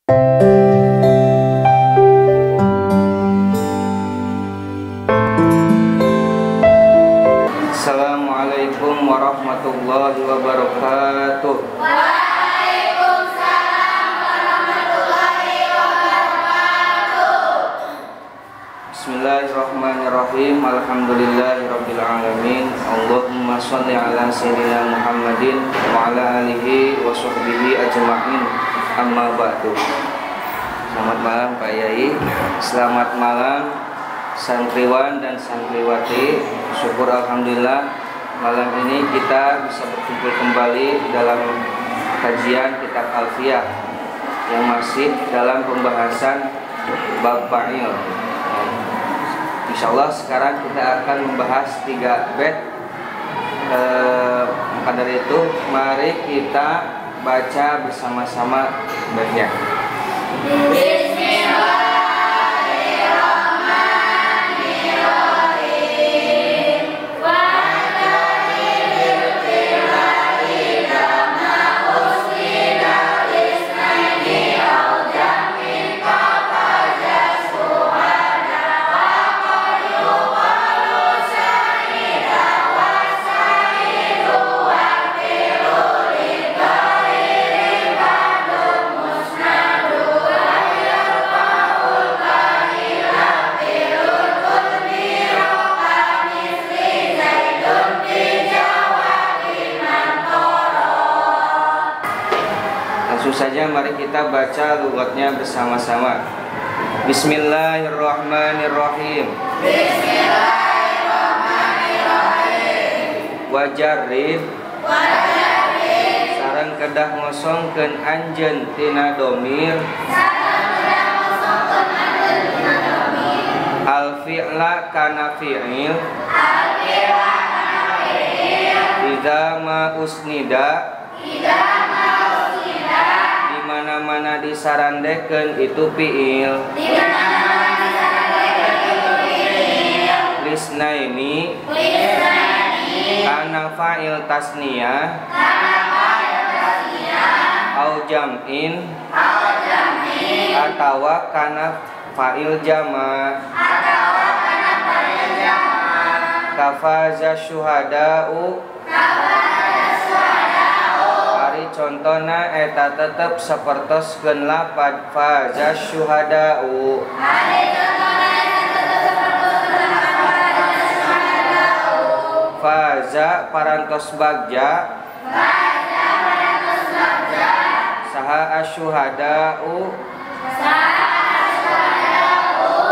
Assalamualaikum warahmatullahi wabarakatuh. Waalaikumsalam warahmatullahi wabarakatuh. Bismillahirrahmanirrahim. Alhamdulillahirabbil alamin. Allahumma shalli ala sayyidina Muhammadin wa ala alihi wa sahbihi ajma'in. Amma ba'du. Selamat malam Pak Yai. Selamat malam santriwan dan santriwati. Syukur alhamdulillah malam ini kita bisa berkumpul kembali dalam kajian kitab Alfiyah yang masih dalam pembahasan bab fa'il. Insyaallah sekarang kita akan membahas 3 bait. Maka dari itu mari kita baca bersama-sama baitnya. Saja mari kita baca lughatnya bersama-sama. Bismillahirrahmanirrahim. Bismillahirrahmanirrahim. Wajarrib sareng kedah ngosongkeun anjeun tina domir al fi'la kana fi'il idza ma usnida mana disarandekeun itu fi'il lisnaini kana fa'il tasniyah au jam'in atawa kana fa'il jama' kafaza syuhada'u contohna eta tetep sapertoskeun lafaz faza syuhada'u. Faza parantos bagja saha asyuhada'u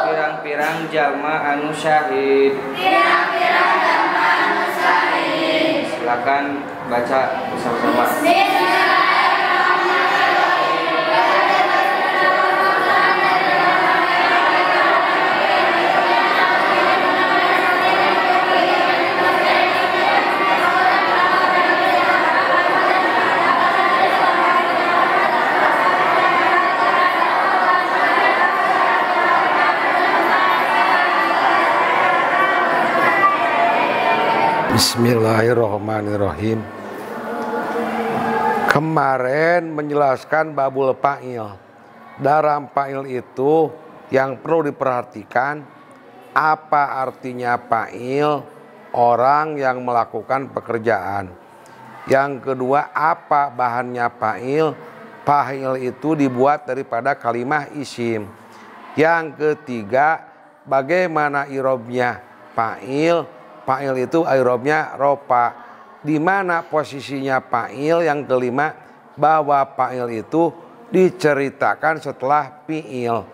pirang-pirang jama anu syahid. Silakan baca bersama-sama. Bismillahirrahmanirrahim. Kemarin menjelaskan babul fa'il. Dalam fa'il itu yang perlu diperhatikan apa artinya fa'il, orang yang melakukan pekerjaan. Yang kedua, apa bahannya fa'il? Fa'il itu dibuat daripada kalimah isim. Yang ketiga, bagaimana i'rabnya fa'il? Fa'il itu i'rabnya rofa. Di mana posisinya fa'il? Yang kelima, bahwa fa'il itu diceritakan setelah fi'il.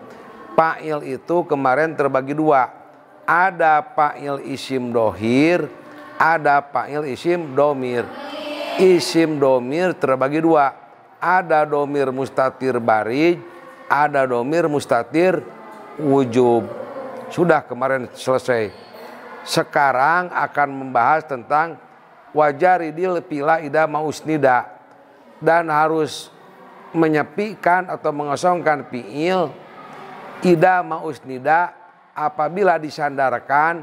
Fa'il itu kemarin terbagi 2. Ada fa'il isim dohir, ada fa'il isim domir. Isim domir terbagi 2. Ada domir mustatir barij, ada domir mustatir wujub. Sudah kemarin selesai. Sekarang akan membahas tentang wajaridil pila ida mausnida, dan harus menyepikan atau mengosongkan fi'il ida mausnida apabila disandarkan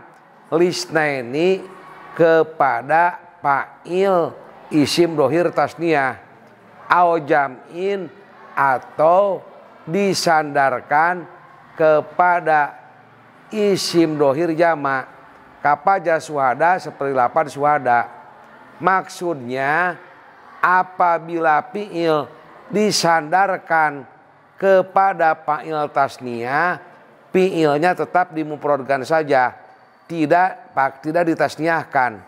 lisnaini kepada fa'il isim dohir tasniyah au jam'in atau disandarkan kepada isim dohir jamak. Kapaja suhada seperti lapan suhada. Maksudnya apabila fi'il disandarkan kepada fa'il tasniyah, fi'ilnya tetap dimufradkan saja, tidak ditasniyahkan.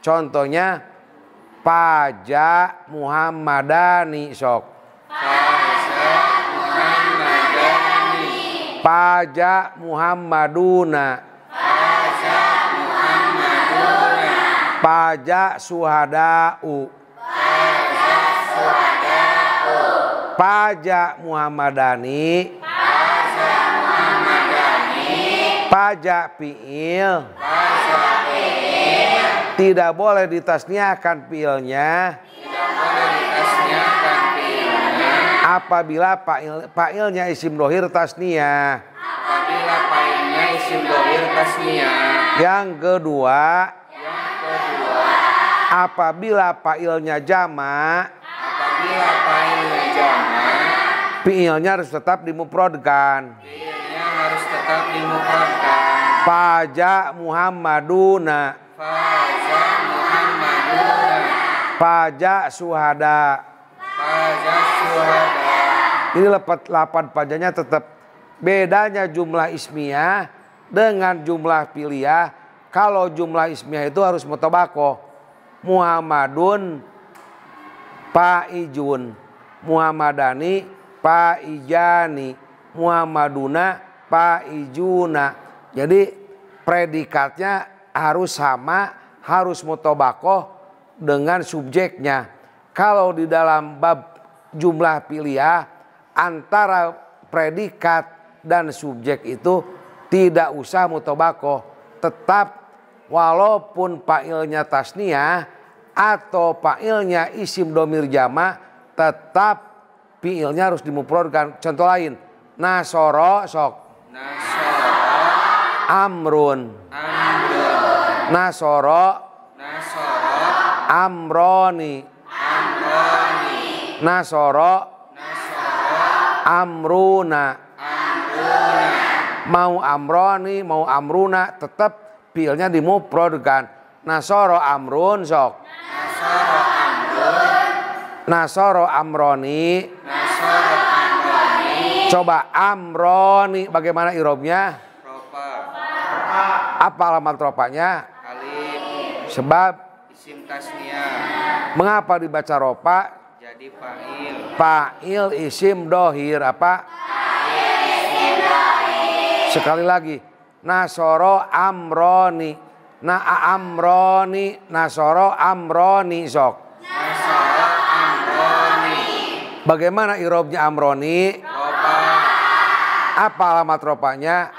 Contohnya Paja Muhammadani sok. Faza Muhammadani. Paja Muhammaduna. Faza Muhammaduna. Paja suhada'u. Faza suhada'u. Paja Muhammadani. Faza Muhammadani. Paja fi'il. Faza fi'il. Tidak boleh ditasniyahkan fi'ilnya Tidak boleh ditasniyahkan fi'ilnya apabila fa'ilnya isim dohir tasniyah. apabila fa'ilnya isim dohir tasniyah. Yang kedua, Yang kedua, apabila fa'ilnya jamak, apabila fa'ilnya jamak, fi'ilnya harus tetap dimufradkan. fi'ilnya harus tetap dimufradkan. Paja Muhammaduna. Faza Muhammaduna. Paja suhada. Faza suhada. Ini lapan pajanya tetap. Bedanya jumlah ismiyah dengan jumlah piliyah. Kalau jumlah ismiyah itu harus mutabaqah. Muhammadun Paijun. Muhammadani Paijani. Muhammaduna Paijuna. Jadi predikatnya harus sama, harus mutabaqah dengan subjeknya. Kalau di dalam bab jumlah piliyah antara predikat dan subjek itu tidak usah mutabaqah, tetap walaupun fa'ilnya tasniyah atau fa'ilnya isim domir jamak, tetap fi'ilnya harus dimufradkan. Contoh lain, nasoro sok. Nasara. Amrun. Amrun. Nasoro. Nasara. Amroni. Amrani. Nasoro. Nasara. Amruna. Amruna. Mau amroni, mau amruna, tetap fi'ilnya dimufradkan. Nasoro amrun sok. Nasara Amrun. Nasoro amroni. Nasara Amrani. Coba amroni bagaimana irobnya? Rofa. Apa alamat ropanya? Alif. Sebab Isim tasniyah. mengapa dibaca ropa? Jadi fa'il. Fa'il isim dohir apa? Sekali lagi, nasoro amroni. Amroni, nasoro amroni sok. Nasara Amrani. Bagaimana irobnya amroni? Rofa. Apa alamat ropanya?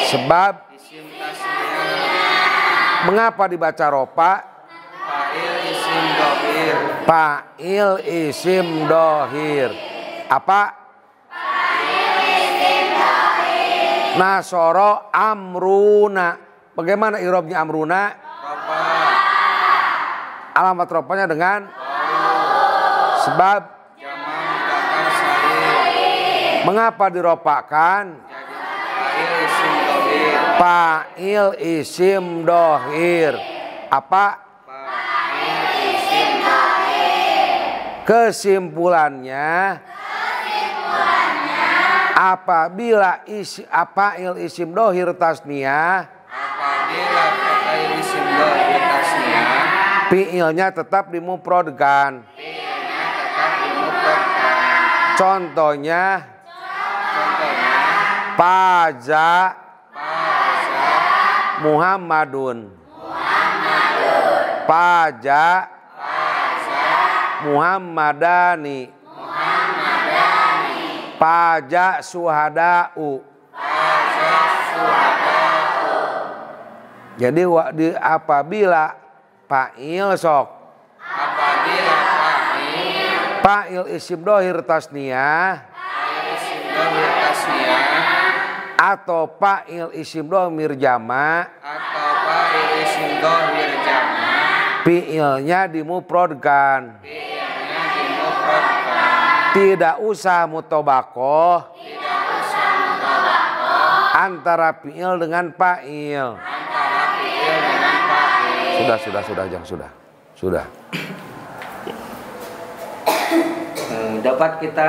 Sebab Isim tasniyah. mengapa dibaca ropa? Fa'il isim dohir. Fa'il isim dohir. Apa? Nasoro amruna. Bagaimana irobnya amruna? Rofa. Alamat ropanya dengan sebab Jamak mudzakkar salim. mengapa diropakan? Jadi fa'il isim dohir. Fa'il isim dohir. Apa? Fa'il isim dohir. Kesimpulannya, apabila fa'il isim dohir tasniyah, Apabila fa'il isim dohir tasniyah, fi'ilnya tetap dimufradkan. fi'ilnya tetap dimufradkan. Contohnya, Contohnya, Paja Faza Muhammadun. Paja Muhammadani. Paja suhada'u. Jadi apabila fa'il sok. apabila Fa'il isim dohir tasniyah fa'il isim dohir tasniyah atau fa'il isim domir jamak, atau fa'il isim dohir jamak, fi'ilnya dimufradkan. fi'ilnya dimufradkan. Tidak usah mutobakoh. Antara fiil dengan fa'il. Sudah. Dapat kita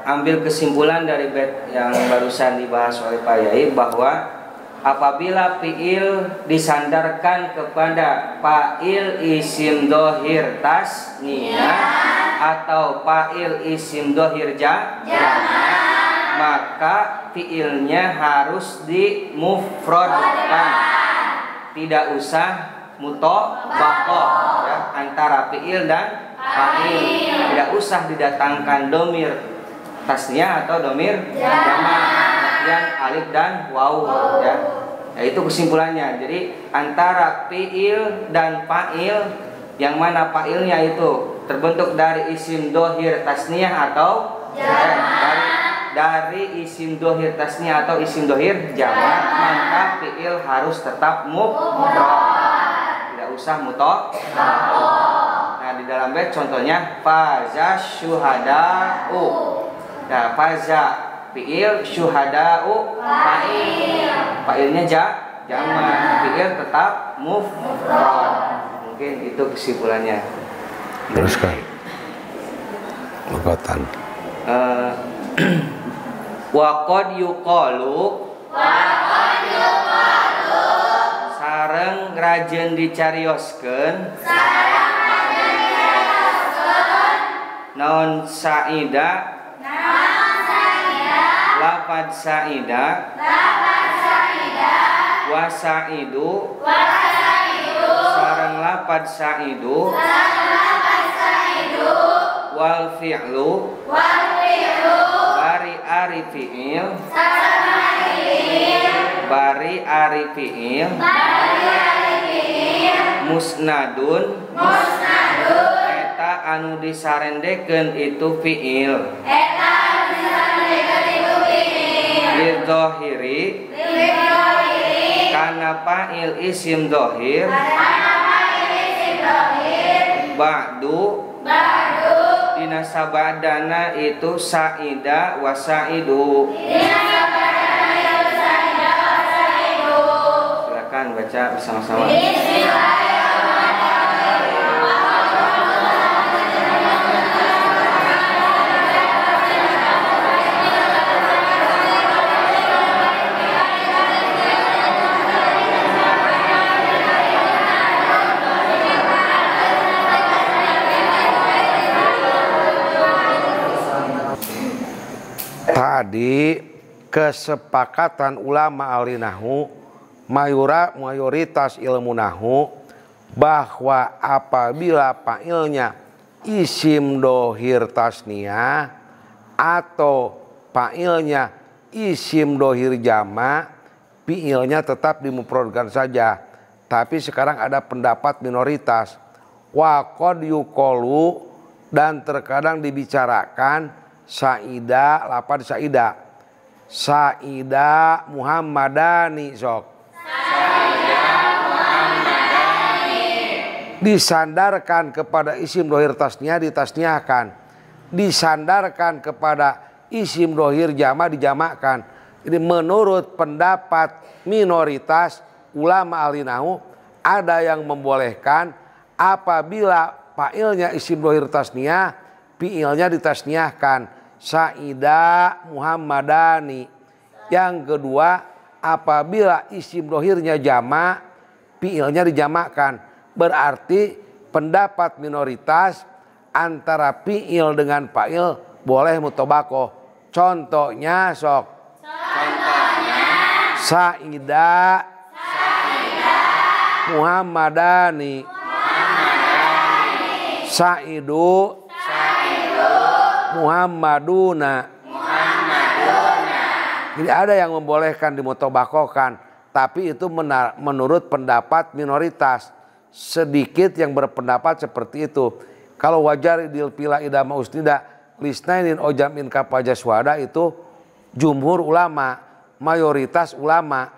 ambil kesimpulan dari bait yang barusan dibahas oleh Pak Yai bahwa apabila fiil disandarkan kepada fa'il isim dhohir tasniyah atau fa'il isim dhohir jamak, maka fiilnya harus dimufradkan. Tidak usah mutobakoh ya, antara fiil dan fa'il. Tidak usah didatangkan domir tasniyah atau domir jamak yang alif dan waw ya. Ya, itu kesimpulannya. Dari antara fiil dan fa'il, yang mana fa'ilnya itu terbentuk dari isim dhohir tasniyah atau dari isim dhohir tasniyah atau isim dhohir jamak, maka fiil harus tetap mufrad. Tidak usah mutobakoh. Nah, di dalam bait contohnya faza syuhada'u. Nah, faza fiil, syuhada'u fa'il. Fa'ilnya jamak, fiil tetap mufrad. Mungkin itu kesimpulannya. Teruskan. Lupatan. Wa qad yuqalu sareng rajeun dicarioskeun naon saida lapad saida wa saidu sareng lapad saidu wal fi'lu bari ari fi'il musnadun eta anu disarendekeun itu fi'il lidzohiri kana fa'il isim dhohir ba'du dina sabadana itu saida wa saidu. Silakan baca bersama-sama. Tadi kesepakatan ulama ahli nahwu mayoritas ilmu nahwu bahwa apabila fa'ilnya isim dhohir tasniyah atau fa'ilnya isim dhohir jamak, fi'ilnya tetap dimufradkan saja. Tapi sekarang ada pendapat minoritas. Wa qad yuqalu, dan terkadang dibicarakan saida, lapad saida. Saida Muhammadani sok. Disandarkan kepada isim dhohir tasniyah ditasniyahkan. Disandarkan kepada isim dhohir jamak dijamakkan. Jadi menurut pendapat minoritas ulama ahli nahwu, ada yang membolehkan apabila fa'ilnya isim dhohir tasniyah, fi'ilnya ditasniyahkan. Saida Muhammadani. Yang kedua, apabila isim dhohirnya jamak, fi'ilnya dijamakkan. Berarti pendapat minoritas antara fi'il dengan fa'il boleh mutobakoh. Contohnya sok. Saida Muhammadani. Saidu Muhammaduna. Jadi ada yang membolehkan dimutobakohkan, tapi itu menurut pendapat minoritas. Sedikit yang berpendapat seperti itu. Kalau wajar idil pila idama usnida lisnainin ojamin kapajaswada, itu jumhur ulama, mayoritas ulama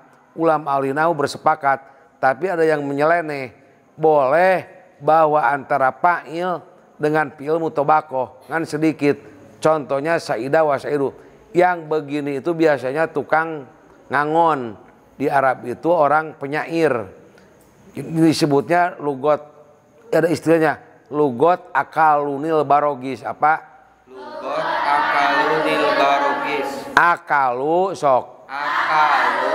ahli nahwu bersepakat. Tapi ada yang menyeleneh, boleh bahwa antara fa'il dengan fi'il mutobakoh, kan sedikit. Contohnya saida wa saidu. Yang begini itu biasanya tukang ngangon. Di Arab itu orang penyair. Disebutnya lugot, ada istilahnya lugot akalunil barogis. Apa? Lugot akalunil barogis. Akalu sok. Akalu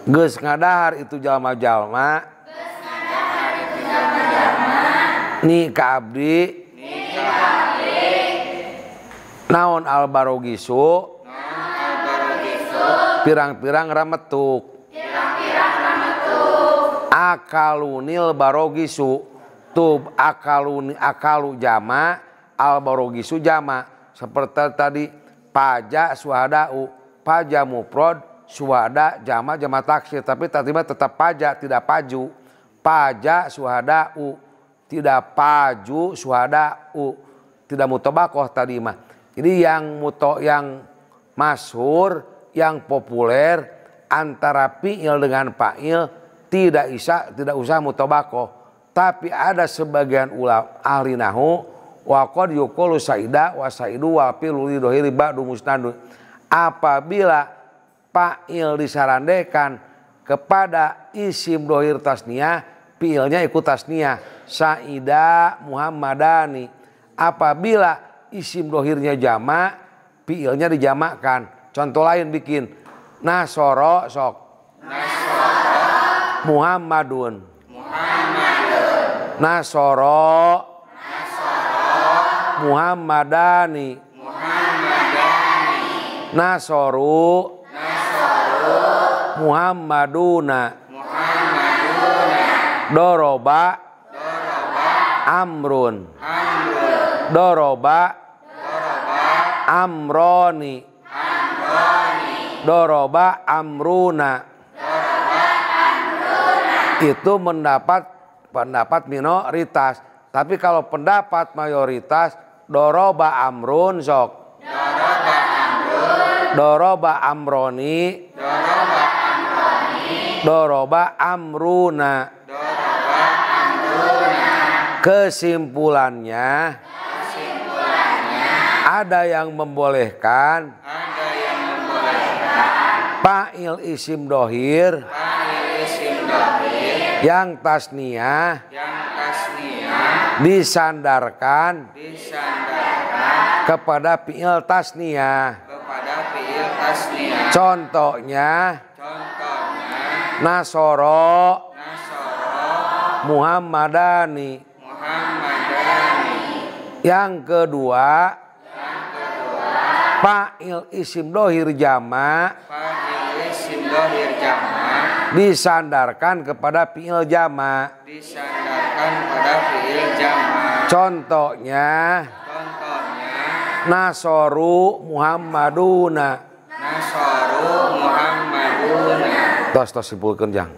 Geus ngadahar itu jalma-jalma. Ni ka abdi. Naon al barogisu. Pirang-pirang rametuk. Akalunil barogisu. Tub akalu jama, al barogisu jama. Seperti tadi paja suhadau, paja mufrad, suhada jama taksir. Tapi tiba tetap paja, tidak paju. Paja suhadau, tidak paju suhadau, tidak mutabakoh tadi mah. Jadi yang masyhur, yang populer antara fi'il dengan fa'il tidak usah mutabakoh. Tapi ada sebagian ulama ahli nahwu wa qad yuqalu saida wa saidu wa fi'lu lidhahiri ba'du musnadun. Apabila fa'il disarandekan kepada isim dohir tasniyah, fi'ilnya ikut tasniyah. Saida Muhammadani. Apabila isim dohirnya jama, fi'ilnya dijamakkan. Contoh lain bikin nasoro sok. Nasoro. Muhammadun. Nasoro. Muhammadani. Nasoru. Muhammaduna. Doroba. Amrun. Doroba. Amroni. Doroba amruna. Itu pendapat minoritas. Tapi kalau pendapat mayoritas, doroba amrun sok. Doroba amroni. Doroba amruna. Kesimpulannya, ada yang membolehkan fa'il isim dohir yang tasniyah disandarkan kepada fi'il tasniyah. Contohnya nasoro Muhammadani. Yang kedua fa'il isim dohir jama disandarkan kepada fi'il jama. Contohnya nasoru Muhammaduna. Tos simpulkeun jang.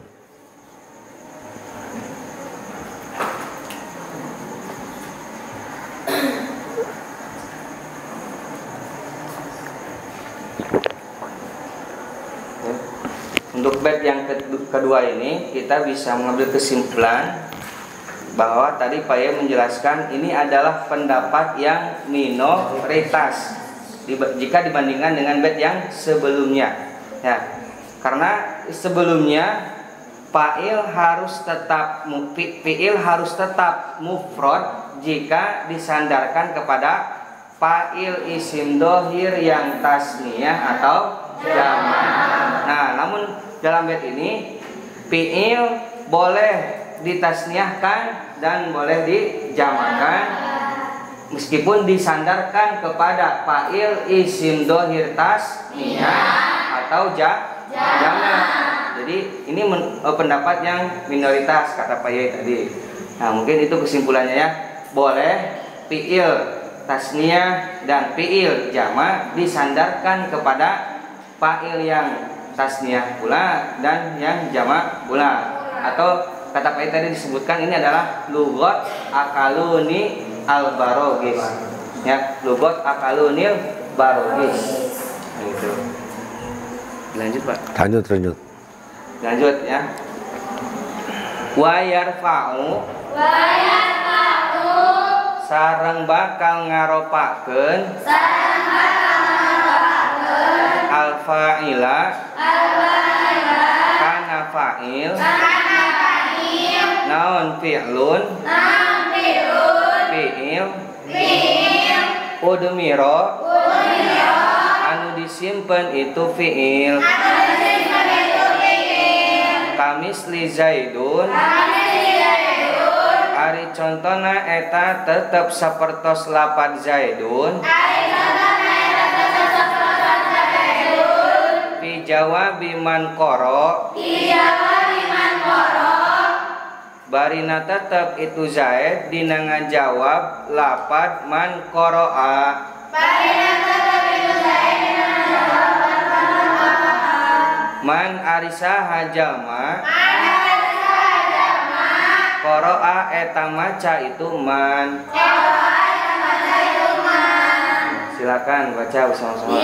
Untuk bait yang kedua ini kita bisa mengambil kesimpulan bahwa tadi Pak Ye menjelaskan ini adalah pendapat yang minoritas jika dibandingkan dengan bait yang sebelumnya. Ya, karena sebelumnya fi'il harus tetap mufrad jika disandarkan kepada fa'il isim dohir yang tasniyah atau jamak. Nah, namun dalam bait ini fi'il boleh ditasniyahkan dan boleh dijamakkan meskipun disandarkan kepada fa'il isim dohir tasniyah atau jamak. Jadi ini pendapat yang minoritas kata Pak Ye tadi. Nah, mungkin itu kesimpulannya ya. Boleh fi'il tasniyah dan fi'il jamak disandarkan kepada fa'il yang tasniyah pula dan yang jamak pula. Atau kata Pak Ye tadi disebutkan ini adalah lugot akaluni al barogis. Ya, lugot akalunil barogis. Gitu. Lanjut Pak. Lanjut ya. Wa yarfa'u sareng bakal ngaropakeun al fa'ila kana fa'il naon fi'lun fi'il udmiro anu disimpen itu fi'il kamisli zaidun ari contona eta tetep sapertos lapad zaidun fi jawabi man qara barina tetep itu Zaid dina ngajawab lapad man qara'a man arisaha jalma qara'a eta maca itu man. Silakan baca bersama-sama.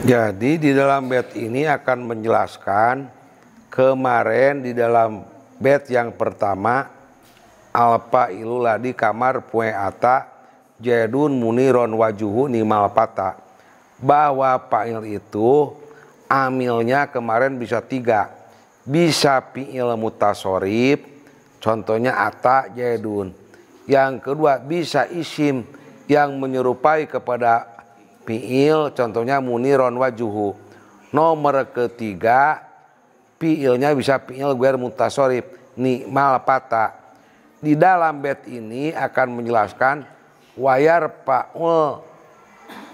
Jadi di dalam bait ini akan menjelaskan kemarin di dalam bait yang pertama alpa ilula di kamar pue ata jadun muniron wajuhu nimal pata, bahwa fa'il itu amilnya kemarin bisa 3, bisa fi'il mutasorib contohnya ata jadun, yang kedua bisa isim yang menyerupai kepada fi'il contohnya muniron wajuhu, nomor ketiga fi'ilnya bisa fi'il ghair mutasorib ni'mal pata. Di dalam bait ini akan menjelaskan wayar fa'ul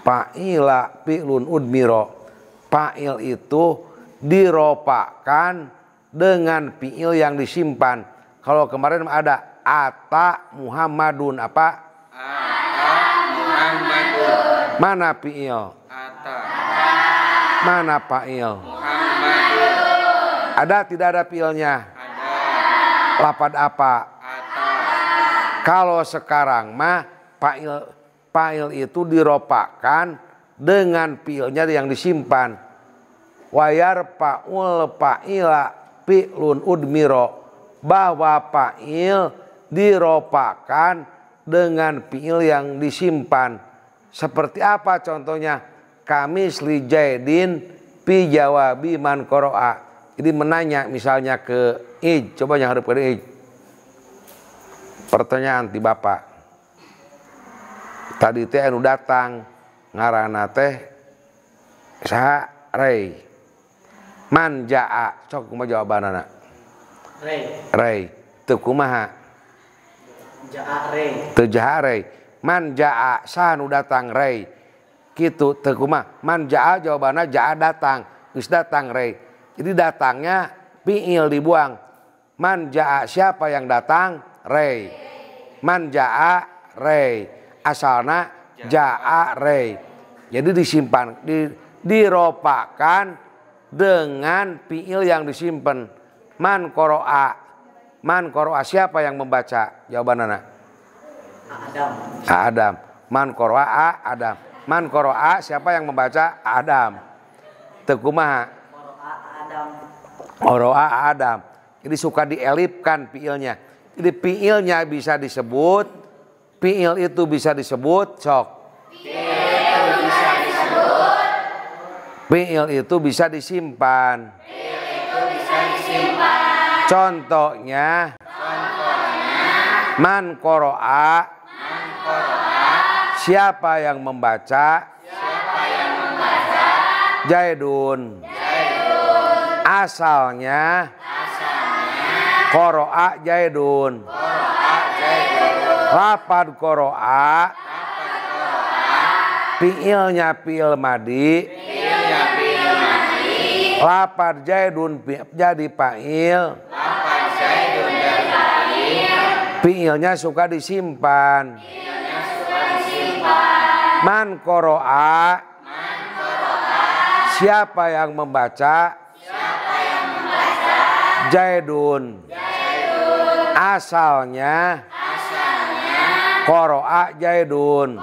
fa'ila fi'lun udmiro, fa'il itu diropakan dengan fi'il yang disimpan. Kalau kemarin ada ata Muhammadun, apa? Ata Muhammadun. Mana fi'il? Ata. Mana fa'il? Muhammadun. Ada tidak ada fi'ilnya? Ada. Lapad apa? Ata. Kalau sekarang mah fa'il itu diropakan dengan fi'ilnya yang disimpan. Wayar fa'ul fa'ila fi'lun udmiro, bahwa fa'il diropakan dengan fi'il yang disimpan. Seperti apa contohnya? Kamisli jaidin fi jawabi man qara'a. Jadi menanya misalnya ke ij, coba yang harap ke ij. Pertanyaan ti bapak. Tadi teh anu datang ngaranna teh saha rei. Man jaa, sok kumaha jawabanana? Rei. Teu kumaha? Jaa rei. Teu jaha rei. Man jaa saha nu datang rei. Kitu teu kumaha? Man jaa jawabanna jaa datang, geus datang rei. Jadi datangnya fi'il dibuang. Man jaa siapa yang datang? Rei. Man jaa rei. Asalna jaa rei. Jadi disimpan, diropakan dengan fi'il yang disimpan. Man qara'a. Man qara'a siapa yang membaca? Jawabanana Adam. Adam. Man qara'a Adam. Man qara'a siapa yang membaca? Adam. Teu kumaha? Adam. Qara'a Adam. Jadi suka dielipkan fi'ilnya. Jadi fi'ilnya bisa disebut, fi'il itu bisa disebut, sok. Fi'il itu bisa disimpan. Contohnya man qara'a siapa yang membaca? Jaidun. Asalnya qara'a jaidun. Lapad qara'a fi'ilnya fi'il madi. Lapad jaidun jadi fa'il. Fi'ilnya suka disimpan. Man qara'a siapa yang membaca? Zaidun. Asalnya qara'a Zaidun.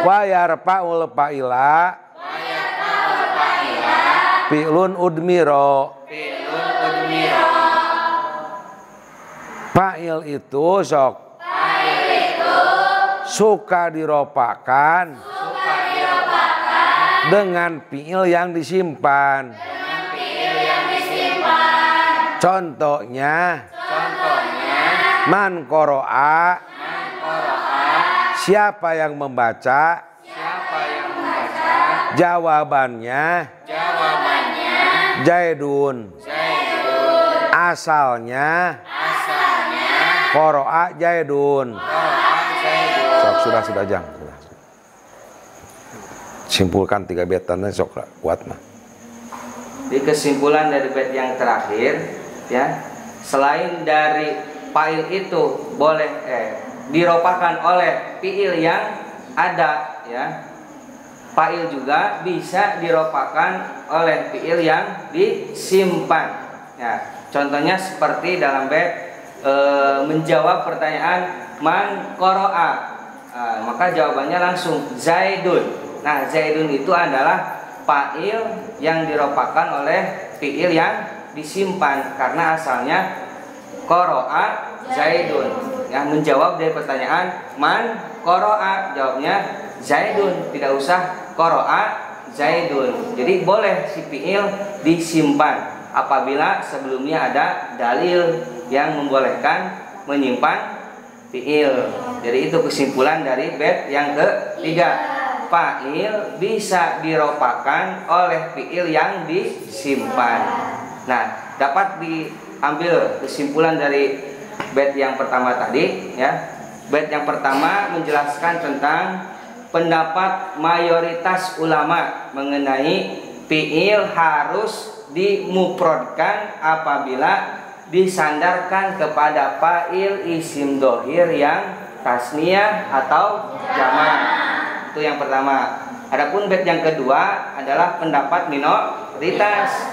Wa yarfa'ul fa'ila fi'lun udmiro. Fa'il itu sok suka diropakan dengan fi'il yang disimpan. Contohnya man qara'a, siapa yang membaca. Jawabannya Zaidun. Asalnya qara'a Zaidun. Sudah jang. Simpulkan 3 baitannya sok kuat mah. Di kesimpulan dari bait yang terakhir ya, selain dari fa'il itu boleh diropakan oleh fi'il yang ada ya, fa'il juga bisa diropakan oleh fi'il yang disimpan ya. Contohnya seperti dalam bait menjawab pertanyaan man qara'a, maka jawabannya langsung Zaidun. Nah, Zaidun itu adalah fa'il yang diropakan oleh fi'il yang disimpan karena asalnya qara'a Zaidun. Ya, menjawab dari pertanyaan man qara'a, jawabnya Zaidun, tidak usah qara'a Zaidun. Jadi boleh si fi'il disimpan apabila sebelumnya ada dalil yang membolehkan menyimpan fi'il. Jadi itu kesimpulan dari bait yang ketiga. Fa'il bisa diropakan oleh fi'il yang disimpan. Nah, dapat diambil kesimpulan dari bait yang pertama tadi ya. Bait yang pertama menjelaskan tentang pendapat mayoritas ulama mengenai fi'il harus dimufradkan apabila disandarkan kepada fa'il isim dhohir yang tasniyah atau jamak. Itu yang pertama. Adapun bait yang kedua adalah pendapat minoritas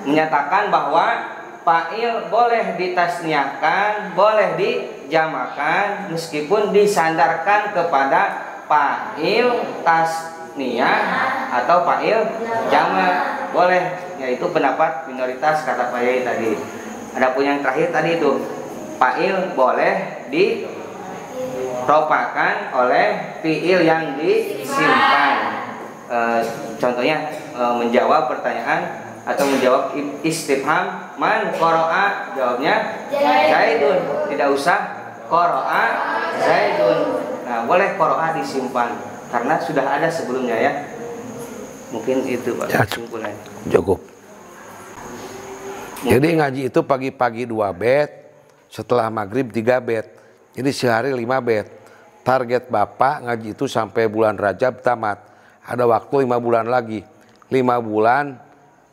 menyatakan bahwa fa'il boleh ditasniyahkan, boleh dijamakan meskipun disandarkan kepada fa'il tasniyah atau fa'il jamak, boleh. Yaitu pendapat minoritas kata Pak Yai tadi. Adapun yang terakhir tadi itu fa'il boleh diropakan oleh fi'il yang disimpan. Contohnya menjawab pertanyaan atau menjawab istifham man qara'a, jawabnya Zaidun, tidak usah qara'a Zaidun. Nah, boleh qara'a disimpan karena sudah ada sebelumnya ya. Mungkin itu Pak kesimpulannya. Cukup. Jadi ngaji itu pagi-pagi 2 bait, setelah maghrib 3 bait. Jadi sehari 5 bait. Target Bapak ngaji itu sampai bulan Rajab tamat. Ada waktu 5 bulan lagi. 5 bulan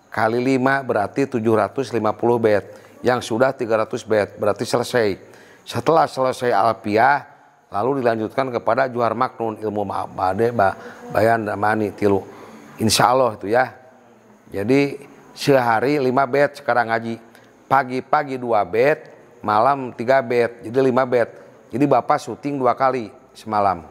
kali 5 berarti 750 bait. Yang sudah 300 bait berarti selesai. Setelah selesai Alfiyah lalu dilanjutkan kepada Juhar Maknun, ilmu bade bayan damani tilu. Insya Allah itu ya. Jadi sehari 5 bait sekarang ngaji. Pagi-pagi 2 bait, malam 3 bait, jadi 5 bait. Jadi Bapak syuting 2 kali semalam.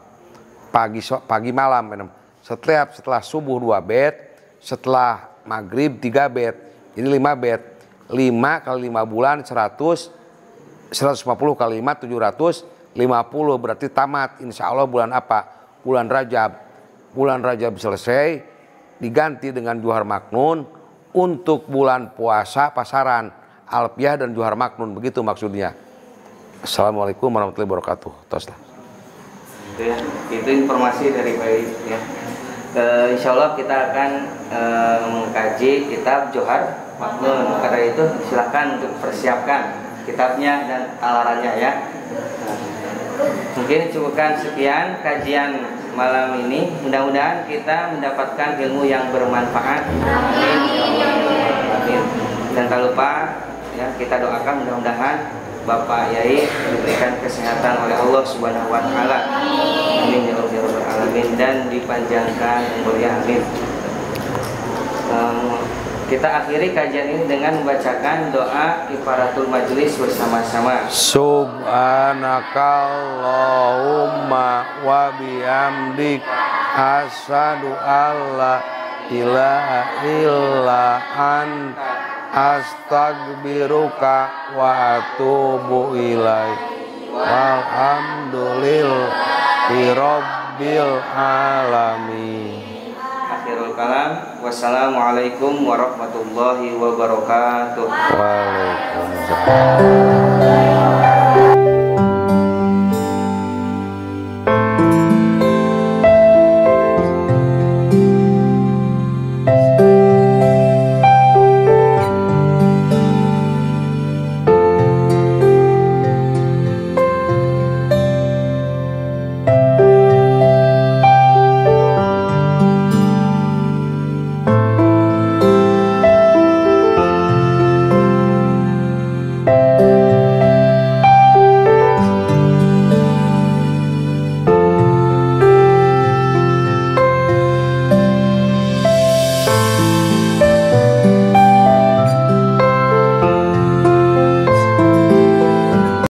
Pagi malam. Setelah subuh 2 bait, setelah maghrib 3 bait. Jadi 5 bait. 5 kali 5 bulan 150 kali 5 750 berarti tamat. Insya Allah bulan apa? Bulan Rajab. Bulan Rajab selesai, diganti dengan Juhar Maknun. Untuk bulan puasa pasaran Alfiyah dan Juhar Maknun, begitu maksudnya. Assalamualaikum warahmatullahi wabarakatuh. Toslah. Itu ya, itu informasi dari Baik ya. Insya Allah kita akan mengkaji kitab Juhar Maknun. Karena itu silakan untuk persiapkan kitabnya dan alarannya ya. Mungkin cukupkan sekian kajian malam ini. Mudah-mudahan kita mendapatkan ilmu yang bermanfaat. Amin. Amin. Dan tak lupa ya, kita doakan mudah-mudahan Bapak Yai diberikan kesehatan oleh Allah Subhanahu wa taala. Amin ya rabbal alamin, dan dipanjangkan umurnya. Amin. Kita akhiri kajian ini dengan membacakan doa kifaratul majelis bersama-sama. Subhanakallahumma wa bihamdik asyhadu alla ilaha illa anta astaghfiruka wa atubu ilaik. Walhamdulillahi rabbil alamin. Akhirul kalam. Wassalamualaikum warahmatullahi wabarakatuh. Waalaikumsalam.